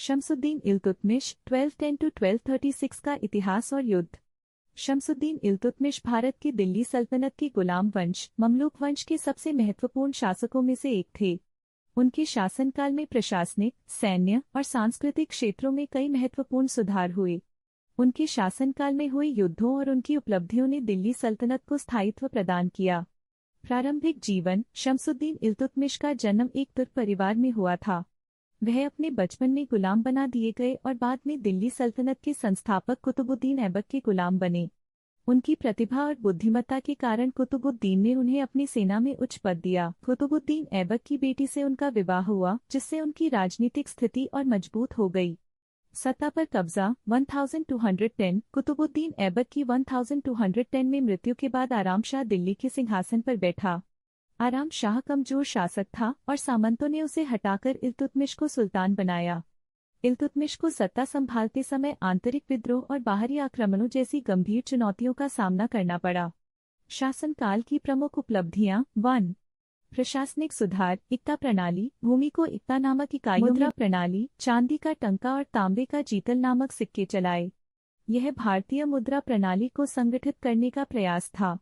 Shamsuddin Iltutmish 1210 to 1236 का इतिहास और युद्ध। शमसुद्दीन इल्तुतमिश भारत की दिल्ली सल्तनत की गुलाम वंश ममलूक वंश के सबसे महत्वपूर्ण शासकों में से एक थे। उनके शासनकाल में प्रशासनिक, सैन्य और सांस्कृतिक क्षेत्रों में कई महत्वपूर्ण सुधार हुए। उनके शासनकाल में हुए युद्धों और उनकी उपलब्धियों ने दिल्ली सल्तनत को स्थायित्व प्रदान किया। प्रारंभिक जीवन। शमसुद्दीन इल्तुतमिश का जन्म एक तुर्क परिवार में हुआ था। वह अपने बचपन में गुलाम बना दिए गए और बाद में दिल्ली सल्तनत के संस्थापक कुतुबुद्दीन ऐबक के गुलाम बने। उनकी प्रतिभा और बुद्धिमत्ता के कारण कुतुबुद्दीन ने उन्हें अपनी सेना में उच्च पद दिया। कुतुबुद्दीन ऐबक की बेटी से उनका विवाह हुआ, जिससे उनकी राजनीतिक स्थिति और मजबूत हो गई। सत्ता पर कब्जा। 1210। कुतुबुद्दीन ऐबक की 1210 में मृत्यु के बाद आराम शाह दिल्ली के सिंहासन पर बैठा। आराम शाह कमजोर शासक था और सामंतों ने उसे हटाकर इल्तुतमिश को सुल्तान बनाया। इल्तुतमिश को सत्ता संभालते समय आंतरिक विद्रोह और बाहरी आक्रमणों जैसी गंभीर चुनौतियों का सामना करना पड़ा। शासनकाल की प्रमुख उपलब्धियां। 1. प्रशासनिक सुधार। इक्ता प्रणाली। भूमि को इक्ता नामक इकाइयों। मुद्रा प्रणाली। चांदी का टंका और तांबे का जीतल नामक सिक्के चलाए। यह भारतीय मुद्रा प्रणाली को संगठित करने का प्रयास था।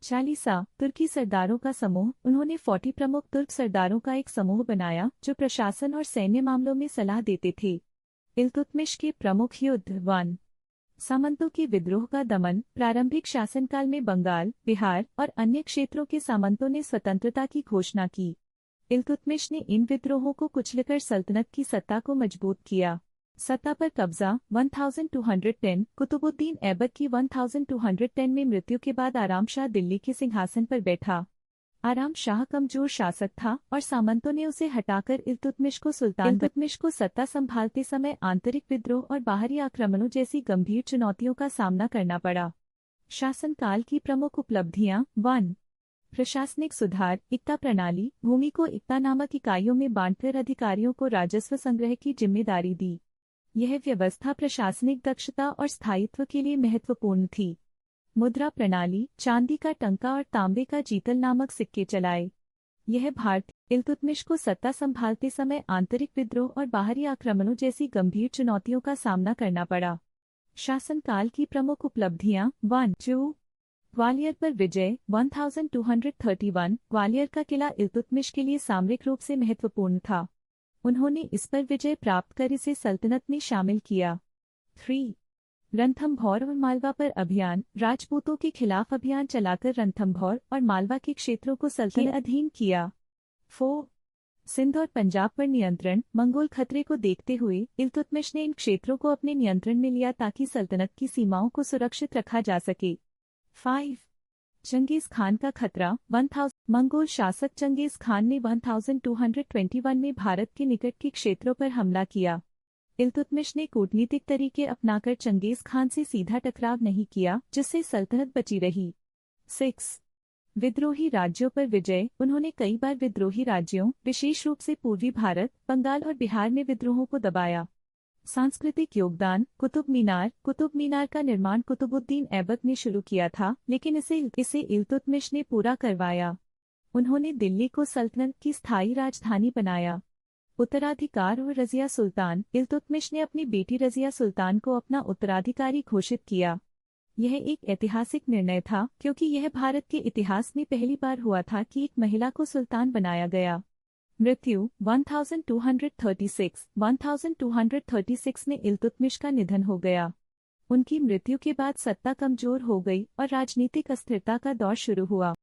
चालीसा। तुर्की सरदारों का समूह। उन्होंने 40 प्रमुख तुर्क सरदारों का एक समूह बनाया जो प्रशासन और सैन्य मामलों में सलाह देते थे। इल्तुतमिश के प्रमुख युद्ध। 1. सामंतों के विद्रोह का दमन। प्रारंभिक शासनकाल में बंगाल, बिहार और अन्य क्षेत्रों के सामंतों ने स्वतंत्रता की घोषणा की। इल्तुतमिश ने इन विद्रोहों को कुचलकर सल्तनत की सत्ता को मजबूत किया। सत्ता पर कब्जा। 1210। कुतुबुद्दीन ऐबक की 1210 में मृत्यु के बाद आराम शाह दिल्ली के सिंहासन पर बैठा। आराम शाह कमजोर शासक था और सामंतों ने उसे हटाकर इल्तुतमिश को सुल्तान। इल्तुतमिश को सत्ता संभालते समय आंतरिक विद्रोह और बाहरी आक्रमणों जैसी गंभीर चुनौतियों का सामना करना पड़ा। शासनकाल की प्रमुख उपलब्धियां। 1. प्रशासनिक सुधार। इक्ता प्रणाली। भूमि को इक्ता नामक इकाइयों में बांटकर अधिकारियों को राजस्व संग्रह की जिम्मेदारी दी। यह व्यवस्था प्रशासनिक दक्षता और स्थायित्व के लिए महत्वपूर्ण थी। मुद्रा प्रणाली। चांदी का टंका और तांबे का जीतल नामक सिक्के चलाए। यह भारतीय। इल्तुतमिश को सत्ता संभालते समय आंतरिक विद्रोह और बाहरी आक्रमणों जैसी गंभीर चुनौतियों का सामना करना पड़ा। शासनकाल की प्रमुख उपलब्धियां। 1. ग्वालियर पर विजय। 1231। ग्वालियर का किला इल्तुतमिश के लिए सामरिक रूप से महत्वपूर्ण था। उन्होंने इस पर विजय प्राप्त कर इसे सल्तनत में शामिल किया। 3. रणथंभौर और मालवा पर अभियान। राजपूतों के खिलाफ अभियान चलाकर रणथंभौर और मालवा के क्षेत्रों को सल्तनत के अधीन किया। 4. सिंध और पंजाब पर नियंत्रण। मंगोल खतरे को देखते हुए इल्तुतमिश ने इन क्षेत्रों को अपने नियंत्रण में लिया ताकि सल्तनत की सीमाओं को सुरक्षित रखा जा सके। 5. चंगेज खान का खतरा। 1000। मंगोल शासक चंगेज खान ने 1221 में भारत के निकट के क्षेत्रों पर हमला किया। इल्तुतमिश ने कूटनीतिक तरीके अपनाकर चंगेज खान से सीधा टकराव नहीं किया, जिससे सल्तनत बची रही। 6. विद्रोही राज्यों पर विजय। उन्होंने कई बार विद्रोही राज्यों, विशेष रूप से पूर्वी भारत, बंगाल और बिहार में विद्रोहों को दबाया। सांस्कृतिक योगदान। कुतुब मीनार का निर्माण कुतुबुद्दीन ऐबक ने शुरू किया था, लेकिन इसे इल्तुतमिश ने पूरा करवाया। उन्होंने दिल्ली को सल्तनत की स्थायी राजधानी बनाया। उत्तराधिकार और रज़िया सुल्तान। इल्तुतमिश ने अपनी बेटी रज़िया सुल्तान को अपना उत्तराधिकारी घोषित किया। यह एक ऐतिहासिक निर्णय था क्योंकि यह भारत के इतिहास में पहली बार हुआ था कि एक महिला को सुल्तान बनाया गया। मृत्यु। 1236। 1236 में इल्तुतमिश का निधन हो गया। उनकी मृत्यु के बाद सत्ता कमजोर हो गई और राजनीतिक अस्थिरता का दौर शुरू हुआ।